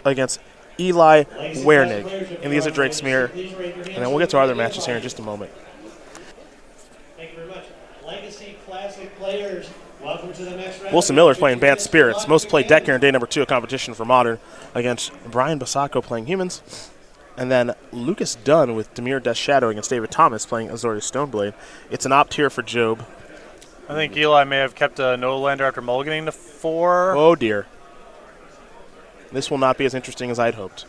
against Eli Wernigg. And these are Drake Smear. And then we'll get to our other matches here in just a moment. Thank you very much. Legacy Classic players, welcome to the next round. Wilson Miller's playing Banned Spirits. Most played deck here in day number 2 of competition for Modern against Brian Basoco playing Humans. And then Lucas Dunn with Demir Death Shadow against David Thomas playing Azorius Stoneblade. It's an opt here for Job. I think Eli may have kept a no-lander after mulliganing to 4. Oh, dear. This will not be as interesting as I'd hoped.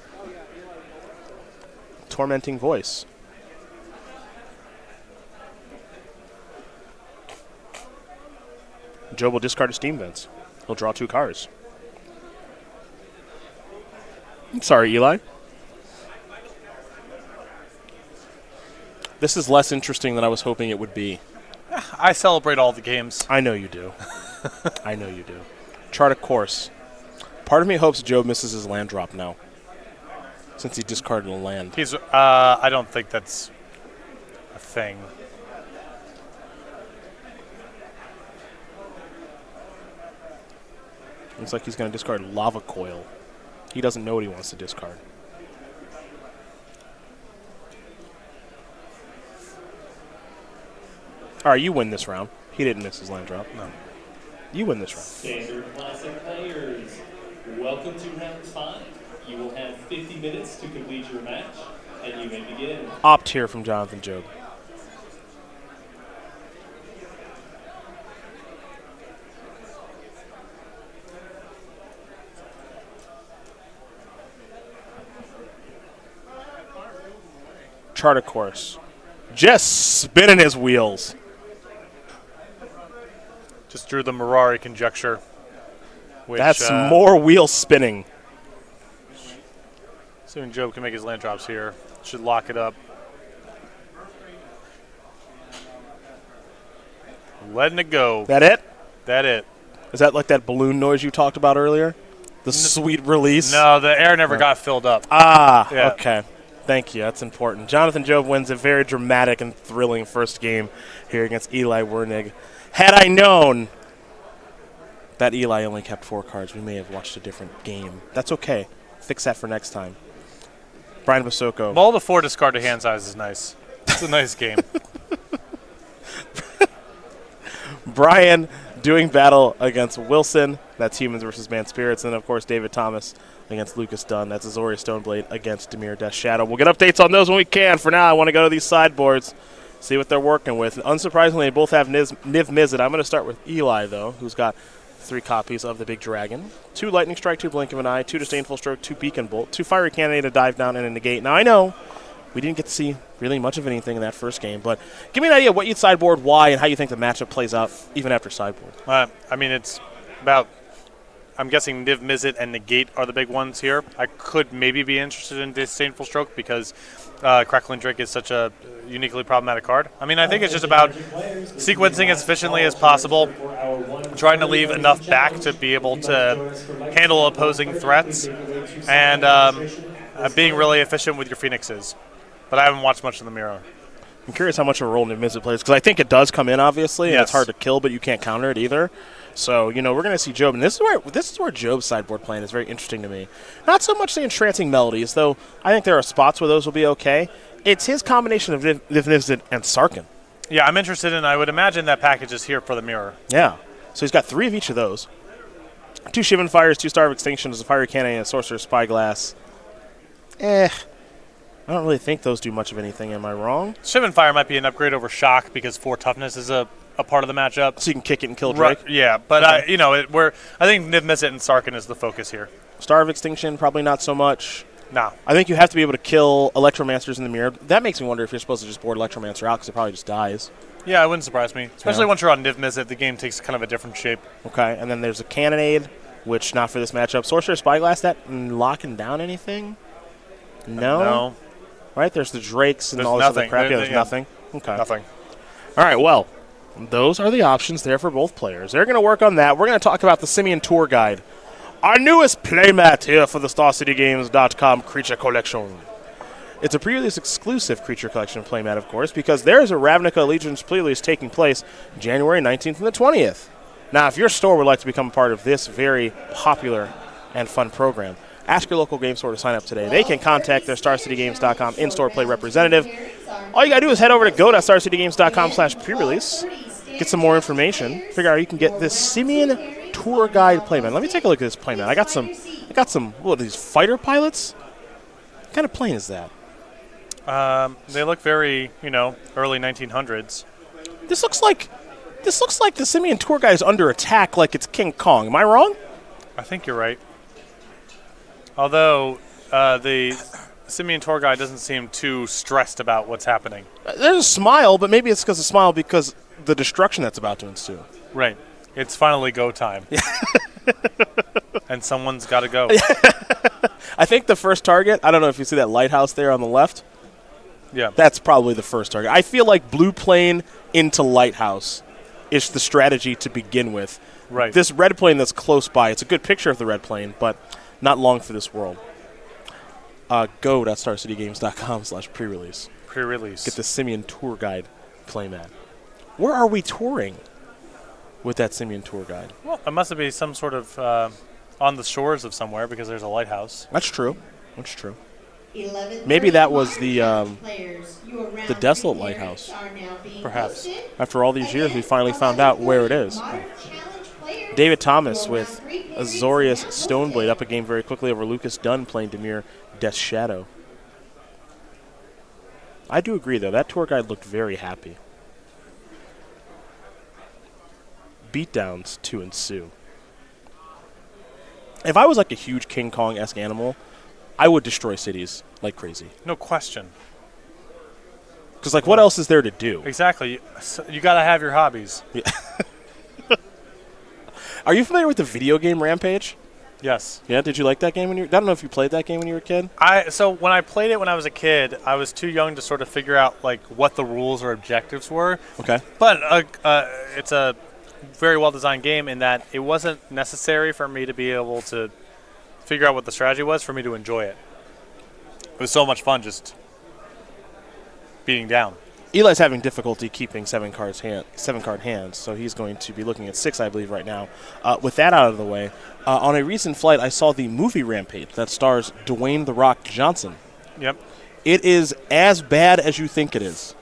Tormenting Voice. Job will discard his Steam Vents. He'll draw 2 cards. Sorry, Eli. This is less interesting than I was hoping it would be. I celebrate all the games. I know you do. I know you do. Chart a course. Part of me hopes Job misses his land drop now, since he discarded a land. He's. I don't think that's a thing. Looks like he's going to discard Lava Coil. He doesn't know what he wants to discard. All right, you win this round. He didn't miss his land drop. No. You win this round. Standard Classic players, welcome to round 5. You will have 50 minutes to complete your match, and you may begin. Opt here from Jonathan Job. Chart a course. Just spinning his wheels. Just drew the Mirari conjecture. Which, that's more wheel spinning. Assuming Job can make his land drops here. Should lock it up. Letting it go. That it? That it. Is that like that balloon noise you talked about earlier? The sweet release? No, the air never got filled up. Ah, yeah. Okay. Thank you. That's important. Jonathan Job wins a very dramatic and thrilling first game here against Eli Wernigg. Had I known that Eli only kept 4 cards, we may have watched a different game. That's okay. Fix that for next time. Brian Basoco. Mull to 4 discard to hand size is nice. It's a nice game. Brian doing battle against Wilson. That's Humans versus Man Spirits. And, of course, David Thomas against Lucas Dunn. That's Azorius Stoneblade against Demir Death Shadow. We'll get updates on those when we can. For now, I want to go to these sideboards, see what they're working with. Unsurprisingly, they both have Niv Mizzet. I'm going to start with Eli, though, who's got 3 copies of the Big Dragon. 2 Lightning Strike, 2 Blink of an Eye, 2 Disdainful Stroke, 2 Beacon Bolt, 2 Fiery Cannonade, a Dive Down, and a Negate. Now, I know we didn't get to see really much of anything in that first game, but give me an idea of what you'd sideboard, why, and how you think the matchup plays out even after sideboard. I mean, it's about, I'm guessing Niv Mizzet and Negate are the big ones here. I could maybe be interested in Disdainful Stroke because Crackling Drake is such a uniquely problematic card. I mean, I think it's just about sequencing as efficiently as possible, trying to leave enough back to be able to handle opposing threats, and being really efficient with your Phoenixes. But I haven't watched much of the mirror. I'm curious how much of a role Niv Mizzet plays, because I think it does come in, obviously, and it's hard to kill, but you can't counter it either. So, you know, we're going to see Job, and this is where Job's sideboard plan is very interesting to me. Not so much the Entrancing Melodies, though I think there are spots where those will be okay. It's his combination of Niv Mizzet and Sarkhan. Yeah, I'm interested in, I would imagine that package is here for the mirror. Yeah. So he's got 3 of each of those. 2 Shivan Fires, 2 Star of Extinction, a Fiery Cannon, and a Sorcerer's Spyglass. I don't really think those do much of anything. Am I wrong? Shivan Fire might be an upgrade over Shock because 4 toughness is a part of the matchup. So you can kick it and kill Drake? Right, yeah, but okay. I think Niv Mizzet and Sarkhan is the focus here. Star of Extinction, probably not so much. No. I think you have to be able to kill Electromancers in the mirror. That makes me wonder if you're supposed to just board Electromancer out because it probably just dies. Yeah, it wouldn't surprise me. Especially once you're on Niv Mizzet, the game takes kind of a different shape. Okay, and then there's a Cannonade, which not for this matchup. Sorcerer Spyglass, that locking down anything? No. Right, there's the Drakes and all this other crap. There's nothing. Okay. Nothing. All right, well, those are the options there for both players. They're going to work on that. We're going to talk about the Simeon Tour Guide. Our newest playmat here for the StarCityGames.com Creature Collection. It's a pre-release exclusive Creature Collection playmat, of course, because there is a Ravnica Allegiance pre-release taking place January 19th and the 20th. Now, if your store would like to become a part of this very popular and fun program, Ask your local game store to sign up today. They can contact their StarCityGames.com in-store play representative. All you got to do is head over to go.starcitygames.com/pre-release. Get some more information. Figure out how you can get this Simian Tour Guide playmat. Let me take a look at this playmat. I got some, what are these, fighter pilots? What kind of plane is that? They look very, early 1900s. This looks like the Simian Tour Guide is under attack like it's King Kong. Am I wrong? I think you're right. Although the Simian Tour Guide doesn't seem too stressed about what's happening. There's a smile, but maybe it's because the destruction that's about to ensue. Right. It's finally go time. And someone's got to go. I think the first target, I don't know if you see that lighthouse there on the left. Yeah. That's probably the first target. I feel like blue plane into lighthouse is the strategy to begin with. Right. This red plane that's close by, it's a good picture of the red plane, but not long for this world. Go.starcitygames.com/pre-release. Pre-release. Get the Simian Tour Guide playmat. Where are we touring with that Simian Tour Guide? Well, it must be some sort of on the shores of somewhere because there's a lighthouse. That's true. Maybe that was the desolate lighthouse. Perhaps. After all these years, we finally found out where it is. David Thomas with Azorius Stoneblade up a game very quickly over Lucas Dunn playing Dimir Death Shadow. I do agree, though. That tour guide looked very happy. Beatdowns to ensue. If I was like a huge King Kong-esque animal, I would destroy cities like crazy. No question. Because, like, what else is there to do? Exactly. You got to have your hobbies. Yeah. Are you familiar with the video game Rampage? Yes. Yeah, did you like that game when you were... I don't know if you played that game when you were a kid. So when I played it when I was a kid, I was too young to sort of figure out, like, what the rules or objectives were. Okay. But it's a very well-designed game in that it wasn't necessary for me to be able to figure out what the strategy was for me to enjoy it. It was so much fun just beating down. Eli's having difficulty keeping seven-card hands, so he's going to be looking at 6, I believe, right now. With that out of the way, on a recent flight, I saw the movie Rampage that stars Dwayne "The Rock" Johnson. Yep. It is as bad as you think it is.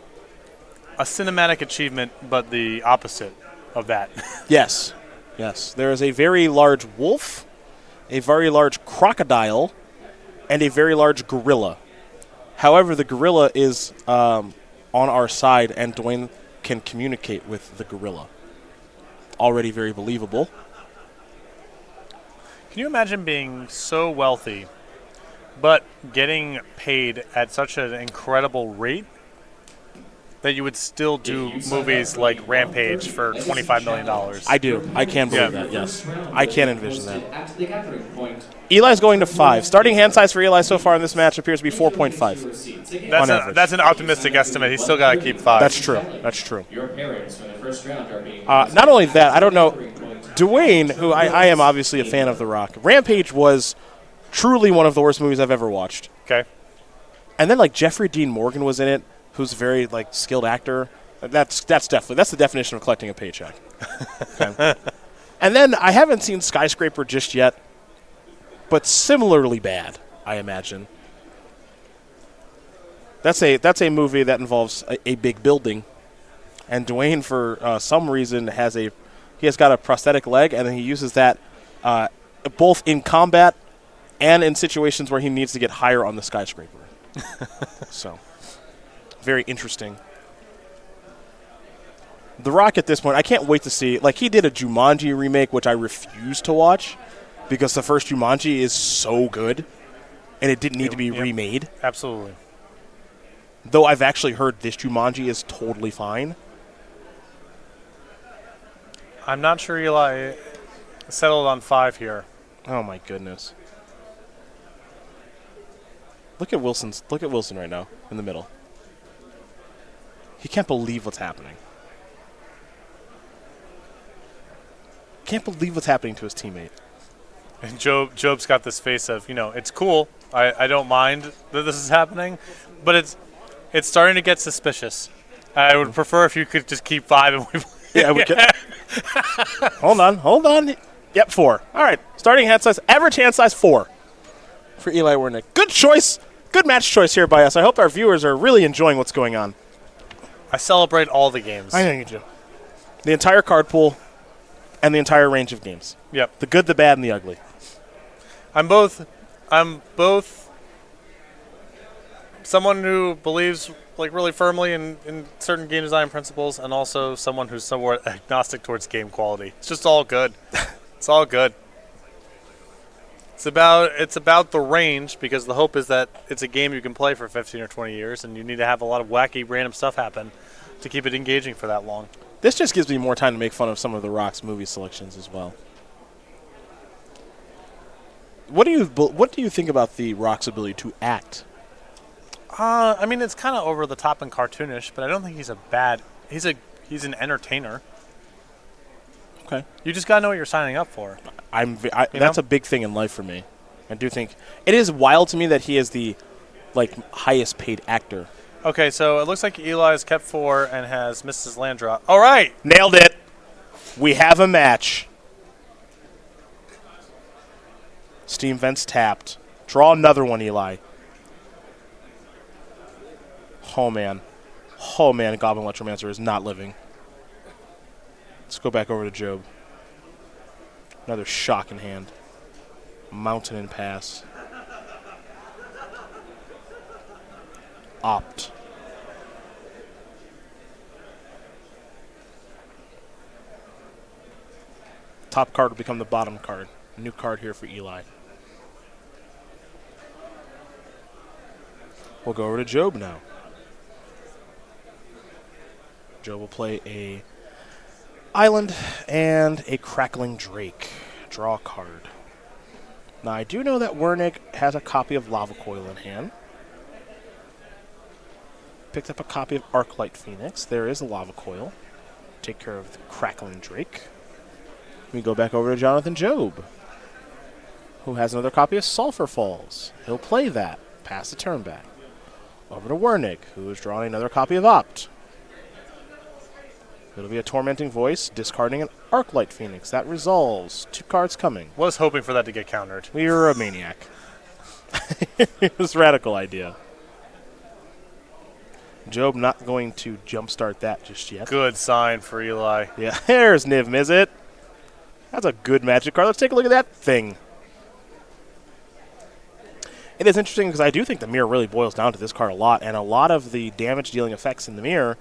A cinematic achievement, but the opposite of that. Yes. There is a very large wolf, a very large crocodile, and a very large gorilla. However, the gorilla is... on our side, and Dwayne can communicate with the gorilla. Already very believable. Can you imagine being so wealthy, but getting paid at such an incredible rate that you would still do movies like Rampage for $25 million? I do. I can believe that, yes. I can envision that. Eli's going to 5. Starting hand size for Eli so far in this match appears to be 4.5. That's an optimistic estimate. He's still got to keep 5. That's true. Not only that, I don't know. Dwayne, who I am obviously a fan of The Rock, Rampage was truly one of the worst movies I've ever watched. Okay. And then, like, Jeffrey Dean Morgan was in it, who's a very, like, skilled actor. That's the definition of collecting a paycheck. Okay. And then I haven't seen Skyscraper just yet, but similarly bad, I imagine. That's a movie that involves a big building, and Dwayne, for some reason, he has got a prosthetic leg, and then he uses that both in combat and in situations where he needs to get higher on the skyscraper. So, very interesting. The Rock at this point, I can't wait to see. Like, he did a Jumanji remake, which I refuse to watch because the first Jumanji is so good, and it didn't need to be remade. Absolutely. Though I've actually heard this Jumanji is totally fine. I'm not sure Eli settled on 5 here. Oh my goodness. Look at Wilson right now in the middle. He can't believe what's happening. Can't believe what's happening to his teammate. And Job's got this face of, it's cool. I don't mind that this is happening, but it's starting to get suspicious. I would prefer if you could just keep 5 and we yeah, we could. Hold on. Yep, 4. All right. Starting hand size, average hand size 4. for Eli Wernigg. Good choice. Good match choice here by us. I hope our viewers are really enjoying what's going on. I celebrate all the games. I know you do. The entire card pool and the entire range of games. Yep. The good, the bad, and the ugly. I'm both someone who believes like really firmly in certain game design principles, and also someone who's somewhat agnostic towards game quality. It's just all good. It's all good. It's about the range, because the hope is that it's a game you can play for 15 or 20 years, and you need to have a lot of wacky, random stuff happen to keep it engaging for that long. This just gives me more time to make fun of some of the Rock's movie selections as well. What do you think about the Rock's ability to act? I mean, it's kind of over the top and cartoonish, but I don't think he's a bad. He's an entertainer. Okay. You just gotta know what you're signing up for. That's a big thing in life for me. I do think it is wild to me that he is the highest paid actor. Okay, so it looks like Eli has kept 4 and has missed his land draw. All right, Nailed it. We have a match. Steam vents tapped. Draw another one, Eli. Oh man, Goblin Electromancer is not living. Let's go back over to Job. Another shock in hand. Mountain and pass. Opt. Top card will become the bottom card. A new card here for Eli. We'll go over to Job now. Job will play a island and a crackling drake. Draw a card. Now I do know that Wernigg has a copy of Lava Coil in hand. Picked up a copy of Arclight Phoenix. There is a Lava Coil. Take care of the crackling drake. We go back over to Jonathan Job, who has another copy of Sulphur Falls. He'll play that. Pass the turn back. Over to Wernigg, who is drawing another copy of Opt. It'll be a Tormenting Voice, discarding an Arclight Phoenix. That resolves. 2 cards coming. was hoping for that to get countered. We were a maniac. It was a radical idea. Job not going to jumpstart that just yet. Good sign for Eli. Yeah, there's Niv Mizzet. That's a good Magic card. Let's take a look at that thing. It is interesting because I do think the mirror really boils down to this card a lot, and a lot of the damage-dealing effects in the mirror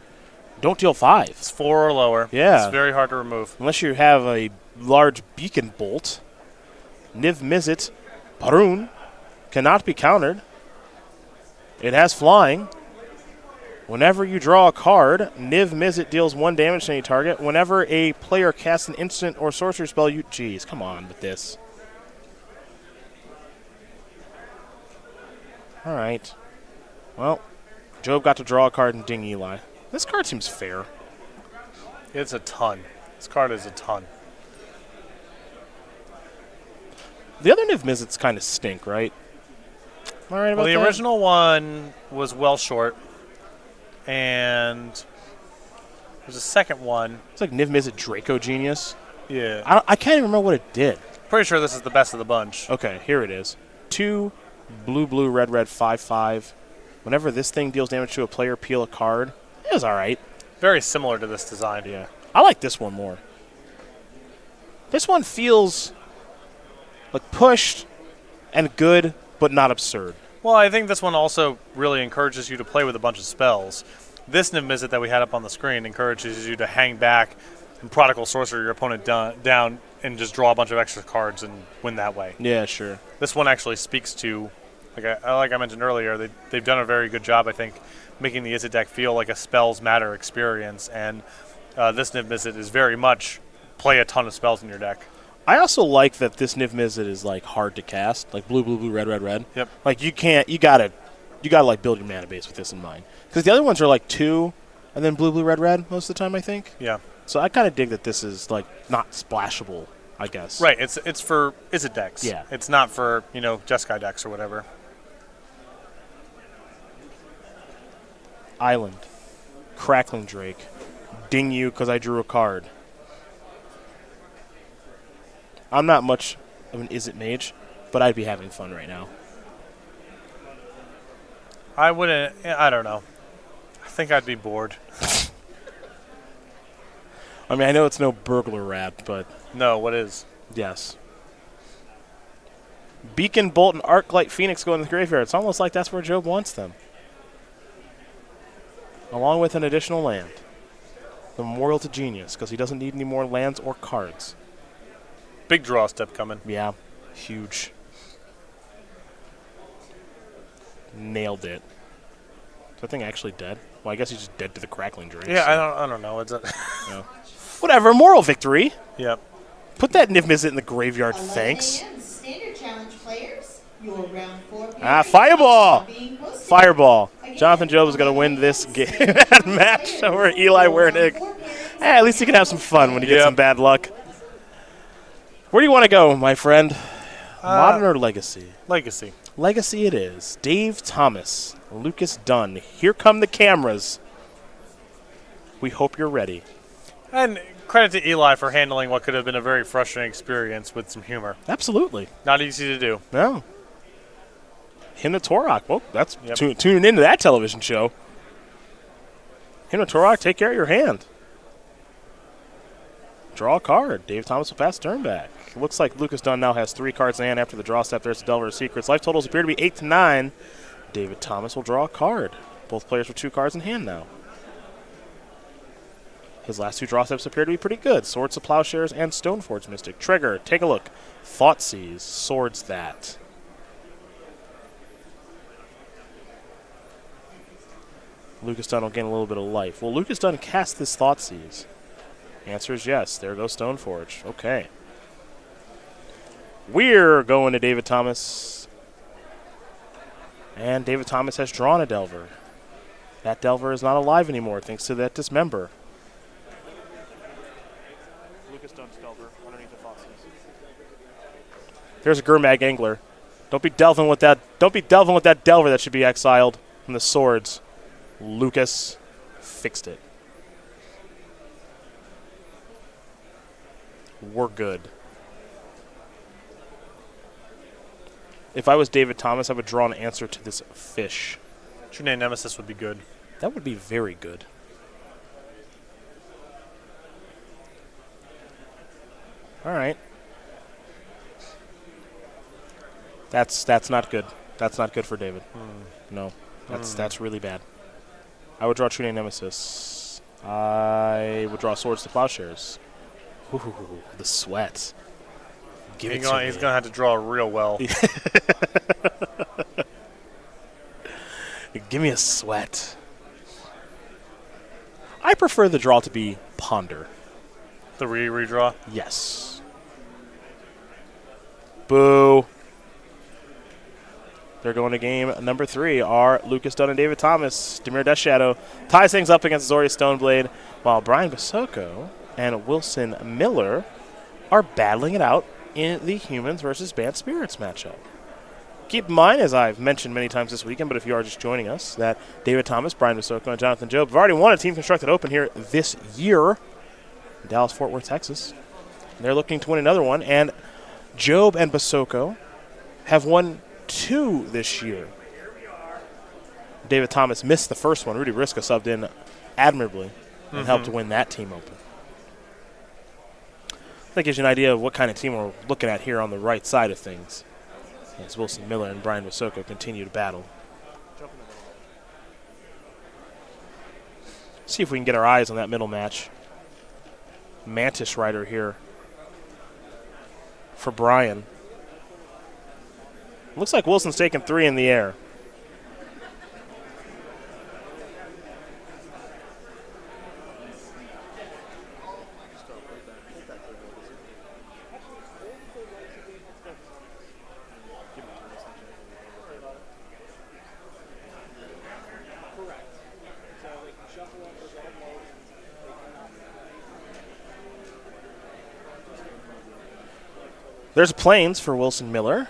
don't deal 5. It's 4 or lower. Yeah. It's very hard to remove. Unless you have a large beacon bolt. Niv Mizzet, Parun, cannot be countered. It has flying. Whenever you draw a card, Niv Mizzet deals 1 damage to any target. Whenever a player casts an instant or sorcery spell, you... Jeez, come on with this. All right. Well, Job got to draw a card and ding Eli. This card seems fair. It's a ton. This card is a ton. The other Niv Mizzets kind of stink, right? Am I right about Well, the that? original one was well short, and there's a second one. It's like Niv Mizzet Draco Genius. Yeah. I can't even remember what it did. Pretty sure this is the best of the bunch. Okay, here it is. 2 blue, red, 5/5. Whenever this thing deals damage to a player, peel a card. It was all right. Very similar to this design. Yeah. I like this one more. This one feels like pushed and good, but not absurd. Well, I think this one also really encourages you to play with a bunch of spells. This Niv Mizzet that we had up on the screen encourages you to hang back and Prodigal Sorcerer your opponent down and just draw a bunch of extra cards and win that way. Yeah, sure. This one actually speaks to, like I mentioned earlier, they've done a very good job, I think, making the Izzet deck feel like a spells matter experience, and this Niv Mizzet is very much play a ton of spells in your deck. I also like that this Niv Mizzet is like hard to cast, like blue, red. Yep. Like you gotta like build your mana base with this in mind, because the other ones are like 2, and then blue, red most of the time, I think. Yeah. So I kind of dig that this is like not splashable, I guess. Right. It's for Izzet decks. Yeah. It's not for Jeskai decks or whatever. Island, Crackling Drake, ding you because I drew a card. I'm not much of an Izzet mage, but I'd be having fun right now. I wouldn't. I don't know. I think I'd be bored. I mean, I know it's no burglar rat, but No, what is? yes. Beacon, Bolt, and Arclight Phoenix go in the graveyard. It's almost like that's where Job wants them. Along with an additional land. The Memorial to Genius, because he doesn't need any more lands or cards. Big draw step coming. Yeah, huge. Nailed it. Is that thing actually dead? Well, I guess he's just dead to the crackling drink. Yeah, so. I don't know. It's a No. Whatever, moral victory. Yep. Put that Niv Mizzet in the graveyard, 11 thanks. a.m. Standard challenge players. Your round 4 Fireball! Fireball! Fireball. Jonathan Job is going to win this game match over Eli Wernigg. At least he can have some fun when he gets some bad luck. Where do you want to go, my friend? Modern or Legacy? Legacy. Legacy it is. Dave Thomas, Lucas Dunn. Here come the cameras. We hope you're ready. And credit to Eli for handling what could have been a very frustrating experience with some humor. Absolutely. Not easy to do. No. Him to Torok. Well, that's tuning into that television show. Him to Torok, take care of your hand. Draw a card. Dave Thomas will pass turn back. It looks like Lucas Dunn now has 3 cards in hand after the draw step. There's the Delver of Secrets. Life totals appear to be 8 to 9. David Thomas will draw a card. Both players with 2 cards in hand now. His last 2 draw steps appear to be pretty good. Swords to Plowshares and Stoneforge Mystic. Trigger, take a look. Thoughtseize, swords that. Lucas Dunn will gain a little bit of life. Will Lucas Dunn cast this Thoughtseize? Answer is yes. There goes Stoneforge. Okay. We're going to David Thomas. And David Thomas has drawn a Delver. That Delver is not alive anymore thanks to that Dismember. Lucas Dunn's Delver underneath the Thoughtseize. There's a Gurmag Angler. Don't be delving with that Delver that should be exiled from the swords. Lucas fixed it. We're good. If I was David Thomas, I would draw an answer to this fish. True Name Nemesis would be good. That would be very good. All right. That's not good. That's not good for David. No, that's really bad. I would draw True Name Nemesis. I would draw Swords to Plowshares. Ooh, the sweat. He's going to have to draw real well. Give me a sweat. I prefer the draw to be Ponder. The redraw? Yes. Boo. They're going to game number 3 are Lucas Dunn and David Thomas. Dimir Death Shadow ties things up against Zori Stoneblade, while Brian Basoco and Wilson Miller are battling it out in the Humans versus Banned Spirits matchup. Keep in mind, as I've mentioned many times this weekend, but if you are just joining us, that David Thomas, Brian Basoco, and Jonathan Job have already won a Team Constructed Open here this year in Dallas, Fort Worth, Texas. They're looking to win another one, and Job and Basoco have won 2 this year. David Thomas missed the first one. Rudy Riska subbed in admirably and helped to win that team open. That gives you an idea of what kind of team we're looking at here on the right side of things as Wilson Miller and Brian Basoco continue to battle. See if we can get our eyes on that middle match. Mantis Rider here for Brian. Looks like Wilson's taking 3 in the air. There's Plains for Wilson Miller.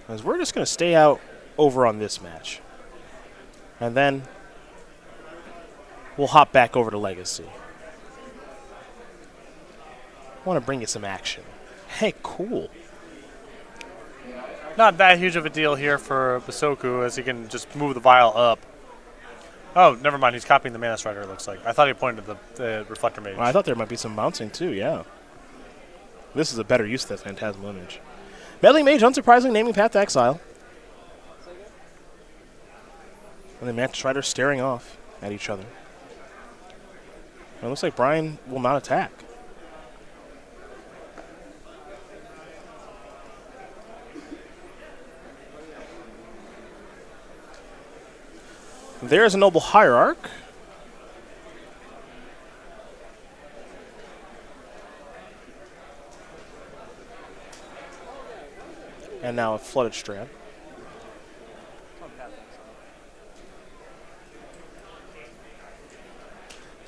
As we're just going to stay out over on this match. And then we'll hop back over to Legacy. I want to bring you some action. Hey, cool. Not that huge of a deal here for Basoco, as he can just move the vial up. Oh, never mind. He's copying the Mana Strider, it looks like. I thought he pointed to the Reflector Mage. Well, I thought there might be some bouncing too, yeah. This is a better use of that Phantasmal Image. Meddling Mage, unsurprisingly, naming Path to Exile. And the Mana Strider staring off at each other. It looks like Brian will not attack. There's a Noble Hierarch. And now a Flooded Strand.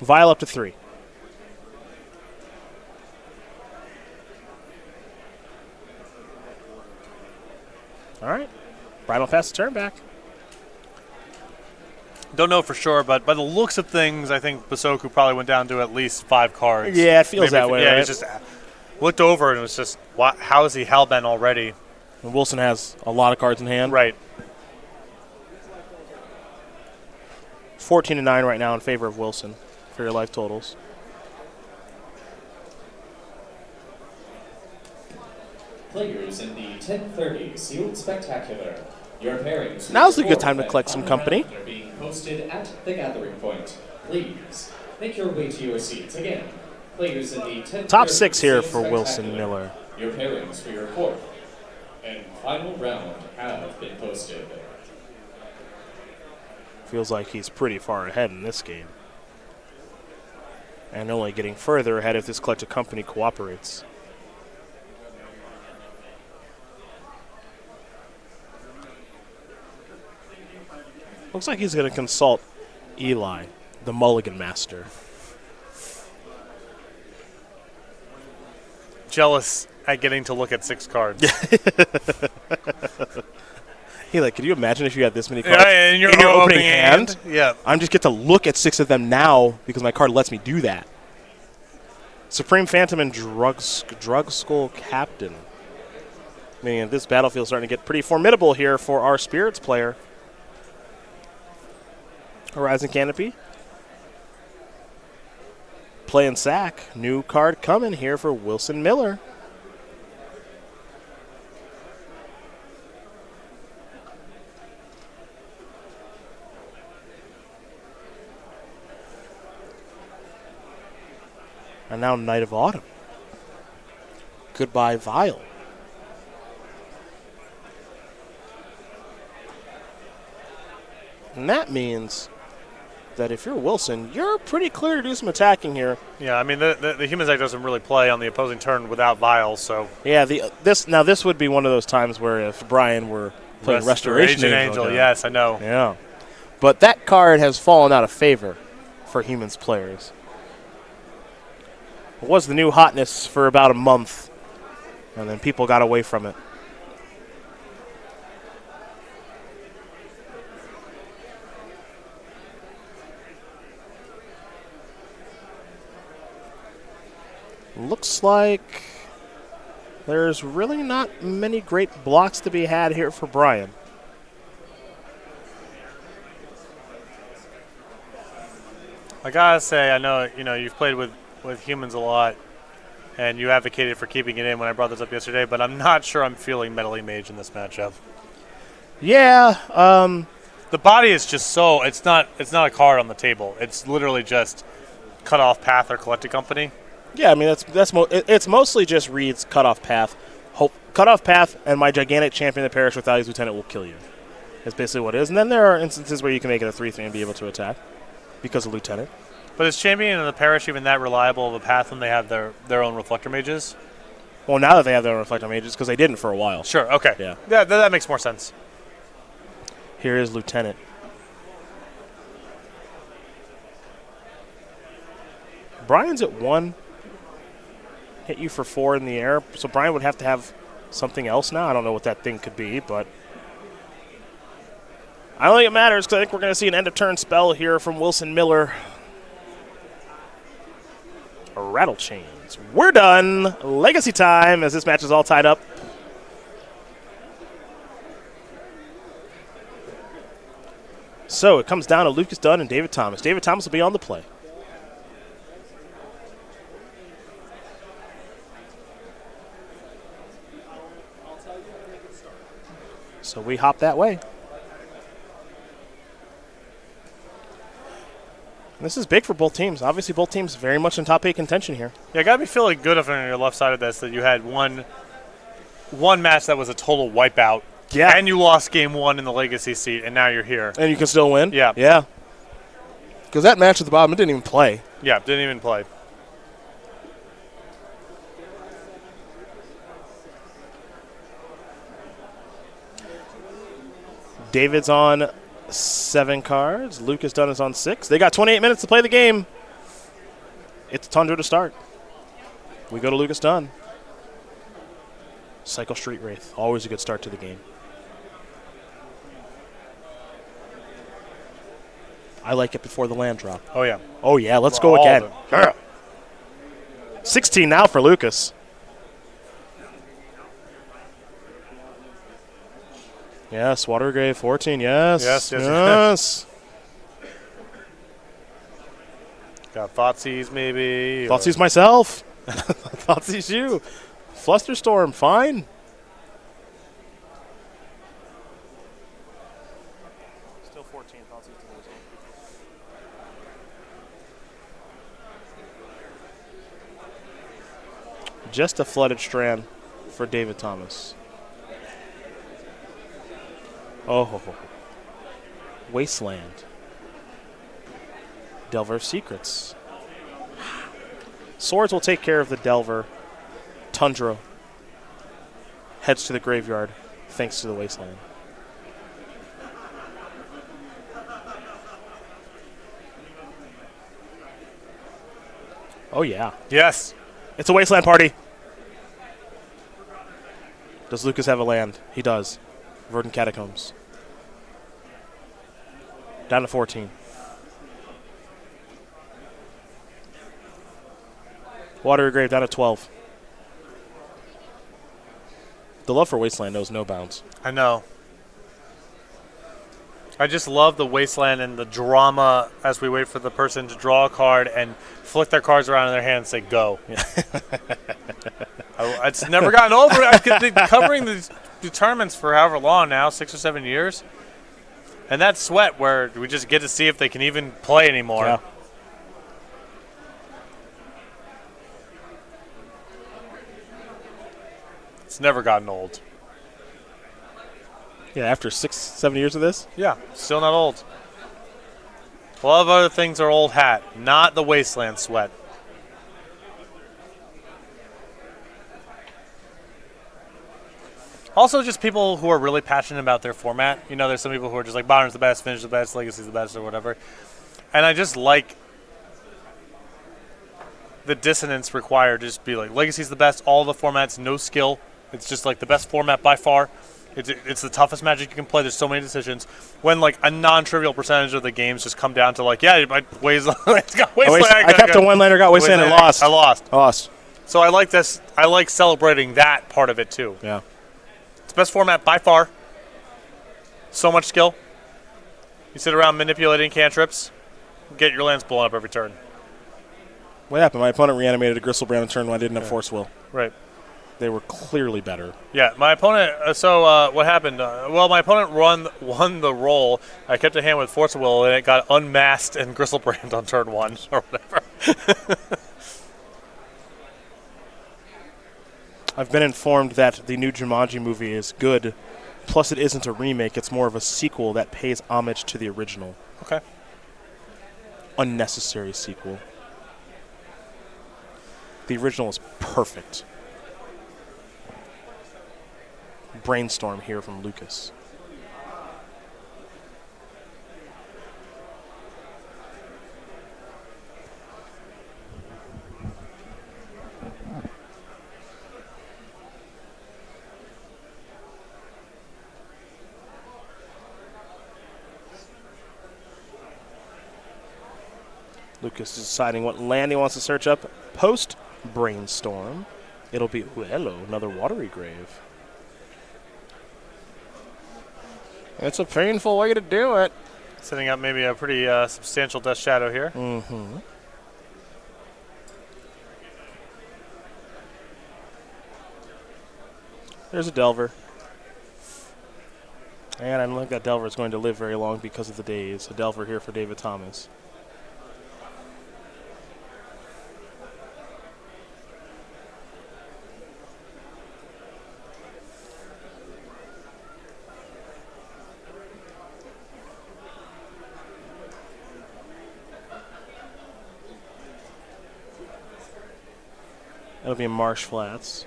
Vial up to 3. All right. Brian will pass the turn back. Don't know for sure, but by the looks of things, I think Basoco probably went down to at least 5 cards. Yeah, it feels that way, Yeah, right? he just looked over and it was just, how is he hellbent already? And Wilson has a lot of cards in hand. Right. 14-9 right now in favor of Wilson for your life totals. Players in the 1030 Sealed Spectacular. Your pairings. Now's a good time to collect some company. Are being posted at the gathering point. Please make your way to your seats. Again, players in the 1030 Top 6 here Sealed for Wilson Spectacular. Miller. Your pairings for your fourth and final round have been posted. Feels like he's pretty far ahead in this game. And only getting further ahead if this collected company cooperates. Looks like he's going to consult Eli, the Mulligan Master. Jealous at getting to look at 6 cards. Hey, like, could you imagine if you had this many cards Yeah, in your opening hand? Yeah. I just get to look at 6 of them now because my card lets me do that. Supreme Phantom and Drug Skull Captain. Man, this battlefield is starting to get pretty formidable here for our Spirits player. Horizon Canopy. Play and sack. New card coming here for Wilson Miller. And now Night of Autumn. Goodbye, Vial. And that means that if you're Wilson, you're pretty clear to do some attacking here. Yeah, I mean, the Human Deck doesn't really play on the opposing turn without vials, so. Yeah, this would be one of those times where if Brian were playing Restoration Angel. Yes, I know. Yeah. But that card has fallen out of favor for Humans players. It was the new hotness for about a month, and then people got away from it. Looks like there's really not many great blocks to be had here for Brian. I gotta say, I know you've played with humans a lot, and you advocated for keeping it in when I brought this up yesterday, but I'm not sure I'm feeling Meddling Mage in this matchup. Yeah, the body is just so it's not a card on the table. It's literally just Cut Off Path or Collected Company. Yeah, I mean it's mostly just reads Cut Off Path. Cut Off Path and my gigantic champion that perish without his lieutenant will kill you. That's basically what it is. And then there are instances where you can make it a 3/3 and be able to attack because of lieutenant. But is champion and the parish even that reliable of a path when they have their own reflector mages? Well, now that they have their own reflector mages, because they didn't for a while. Sure. Okay. Yeah. That makes more sense. Here is lieutenant. Brian's at 1. Hit you for 4 in the air. So Brian would have to have something else now. I don't know what that thing could be, but I don't think it matters because I think we're going to see an end-of-turn spell here from Wilson Miller. Rattle Chains. We're done. Legacy time as this match is all tied up. So it comes down to Lucas Dunn and David Thomas. David Thomas will be on the play. So we hop that way. This is big for both teams. Obviously, both teams very much in top 8 contention here. Yeah, got to be feeling good if on your left side of this that you had one match that was a total wipeout. Yeah. And you lost game 1 in the legacy seat, and now you're here. And you can still win? Yeah. Yeah. Because that match at the bottom, it didn't even play. Yeah, didn't even play. David's on 7 cards. Lucas Dunn is on 6. They got 28 minutes to play the game. It's Tundra to start. We go to Lucas Dunn. Cycle Street Wraith. Always a good start to the game. I like it before the land drop. Oh, yeah. Oh, yeah. Let's For go all again. of them. 16 now for Lucas. Yes, Watergrave 14. Yes. Yes. Got Thoughtseize maybe. Thoughtseize myself. Thoughtseize you. Flusterstorm, fine. Still 14. Thoughtseize to the result. Just a flooded strand for David Thomas. Oh, Wasteland. Delver of Secrets. Swords will take care of the Delver. Tundra heads to the graveyard thanks to the Wasteland. Oh, yeah. Yes. It's a Wasteland party. Does Lucas have a land? He does. Verdant Catacombs. Down to 14. Watery Grave down to 12. The love for Wasteland knows no bounds. I know. I just love the Wasteland and the drama as we wait for the person to draw a card and flick their cards around in their hand and say, go. Yeah. It's never gotten over. I've been covering the tournaments for however long now, 6 or 7 years. And that sweat where we just get to see if they can even play anymore. Yeah. It's never gotten old. Yeah, after 6, 7 years of this? Yeah, still not old. A lot of other things are old hat, not the Wasteland sweat. Also, just people who are really passionate about their format. You know, there's some people who are just like, Modern's the best, Finn's the best, Legacy's the best, or whatever. And I just like the dissonance required to just be like, Legacy's the best, all the formats, no skill. It's just like the best format by far. It's the toughest Magic you can play. There's so many decisions. When like a non-trivial percentage of the games just come down to like, yeah, my Wasteland, it's got Wasteland. I kept a one-laner, got Wasteland, and lost. I lost. So I like this. I like celebrating that part of it too. Yeah. It's the best format by far. So much skill. You sit around manipulating cantrips, get your lands blown up every turn. What happened? My opponent reanimated a Gristlebrand on turn 1. I didn't have Force Will. Right. They were clearly better. Yeah, my opponent. What happened? Well, my opponent won the roll. I kept a hand with Force of Will, and it got unmasked and Gristlebrand on turn 1 or whatever. I've been informed that the new Jumanji movie is good. Plus, it isn't a remake. It's more of a sequel that pays homage to the original. Okay. Unnecessary sequel. The original is perfect. Brainstorm here from Lucas. Lucas is deciding what land he wants to search up. Post Brainstorm. It'll be, ooh, hello, another Watery Grave. It's a painful way to do it. Setting up maybe a pretty substantial Death Shadow here. Mm-hmm. There's a Delver. And I don't think that Delver is going to live very long because of the days. A Delver here for David Thomas. That'll be Marsh Flats.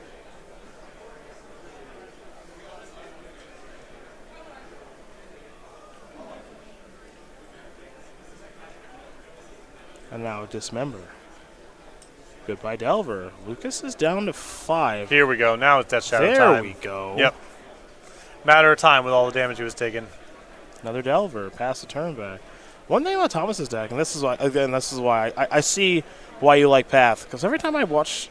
And now Dismember. Goodbye, Delver. Lucas is down to 5. Here we go. Now it's Death Shadow There time. we go. Yep. Matter of time with all the damage he was taking. Another Delver. Pass the turn back. One thing about Thomas's deck, and this is why I see why you like Path, because every time I watch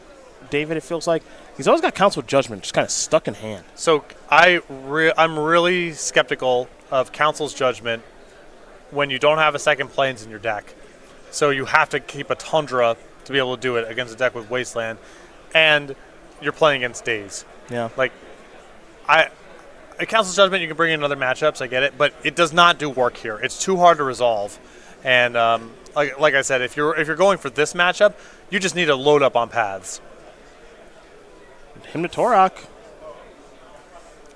David, it feels like he's always got Council Judgment just kind of stuck in hand. So I'm really skeptical of Council's Judgment when you don't have a second Plains in your deck. So you have to keep a Tundra to be able to do it against a deck with Wasteland, and you're playing against Daze. Yeah. Like, a Council's Judgment, you can bring in other matchups, I get it, but it does not do work here. It's too hard to resolve. And like I said, if you're going for this matchup, you just need to load up on paths. Him to Torok.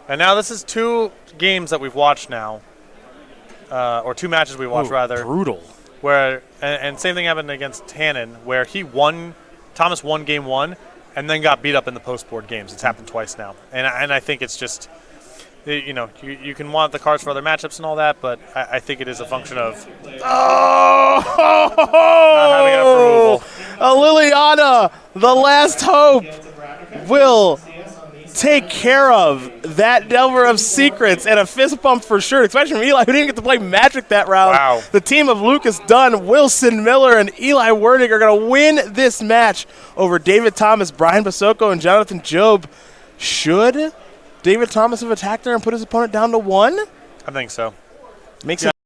And now this is 2 games that we've watched now, or 2 matches we watched, rather. Brutal. Where and same thing happened against Tannen, where Thomas won game 1, and then got beat up in the post-board games. It's happened twice now. And I think it's just, you can want the cards for other matchups and all that, but I think it is a function of not having enough removal. Liliana, the last hope, will take care of that Delver of Secrets, and a fist bump for sure, especially from Eli, who didn't get to play Magic that round. Wow. The team of Lucas Dunn, Wilson Miller, and Eli Wernigg are going to win this match over David Thomas, Brian Basoco, and Jonathan Job. Should David Thomas have attacked there and put his opponent down to 1? I think so. Makes it